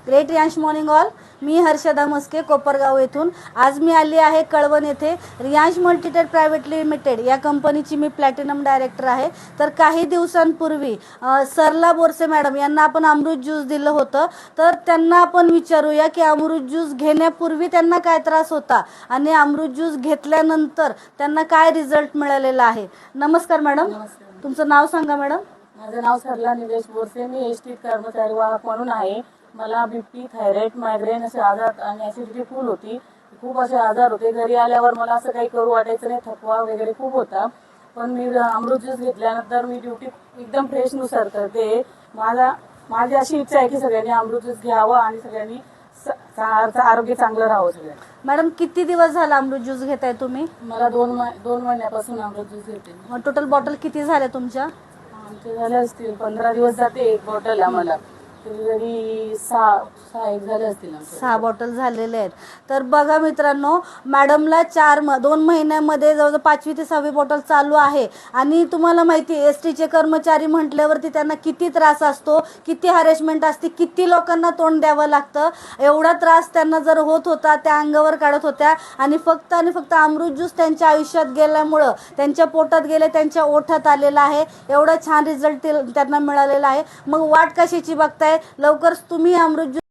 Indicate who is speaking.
Speaker 1: Great Riyansh morning all. मी हर्षदा मस्के कोपरगाव येथून. आज मी आली आहे कळवण येथे. रियांश मल्टीटेड प्रायव्हेट लिमिटेड या कंपनीची मी प्लॅटिनम डायरेक्टर आहे. तर काही दिवसांपूर्वी सरला बोरसे मॅडम यांना आपण अमृत ज्यूस दिलं होतं. तर त्यांना आपण विचारूया की अमृत ज्यूस घेण्यापूर्वी त्यांना काय त्रास होता आणि अमृत ज्यूस घेतल्यानंतर त्यांना काय रिझल्ट मिळालेला आहे. नमस्कार मॅडम. तुमचं नाव सांगा मॅडम.
Speaker 2: माझं नाव सरला निलेश बोरसे. मी एसटी कर्मचारी वाहक म्हणून आहे. मला बीपी, थायरॉइड, मायग्रेन असे आजार आणि ऍसिडिटी फुल होती. खूप असे आजार होते. घरी आल्यावर मला असं काही करू वाटायचं नाही. थकवा वगैरे खूप होता. पण मी अमृत ज्यूस घेतल्यानंतर मी ड्युटी एकदम फ्रेश नुसार करते. माझी अशी इच्छा आहे की सगळ्यांनी अमृत ज्यूस घ्यावं आणि सगळ्यांनी आरोग्य चांगलं राहावं. सगळ्यांनी.
Speaker 1: मॅडम किती दिवस झाला अमृत ज्यूस घेताय तुम्ही?
Speaker 2: मला दोन महिन्यापासून अमृत ज्यूस घेते.
Speaker 1: टोटल बॉटल किती झाल्या तुमच्या?
Speaker 2: आमचे झाले असतील 15 दिवस जाते एक बॉटल आम्हाला. तरी सहा एक झाले असतील.
Speaker 1: 6 बॉटल झालेले आहेत. तर बघा मित्रांनो, मॅडमला 2 महिन्यामध्ये जवळजवळ 5वी ते 6वी बॉटल चालू आहे. आणि तुम्हाला माहिती आहे एसटीचे कर्मचारी म्हटल्यावरती त्यांना किती त्रास असतो, किती हॅरेसमेंट असते, किती लोकांना तोंड द्यावं लागतं. एवढा त्रास त्यांना जर होत होता त्या अंगावर काढत होत्या. आणि फक्त अमृत ज्यूस त्यांच्या आयुष्यात गेल्यामुळं त्यांच्या पोटात गेले, त्यांच्या ओठात आलेला आहे. एवढा छान रिझल्ट त्यांना मिळालेला आहे. मग वाट कशाची बघताय? लवकर तुम्ही अमृत ज्यूस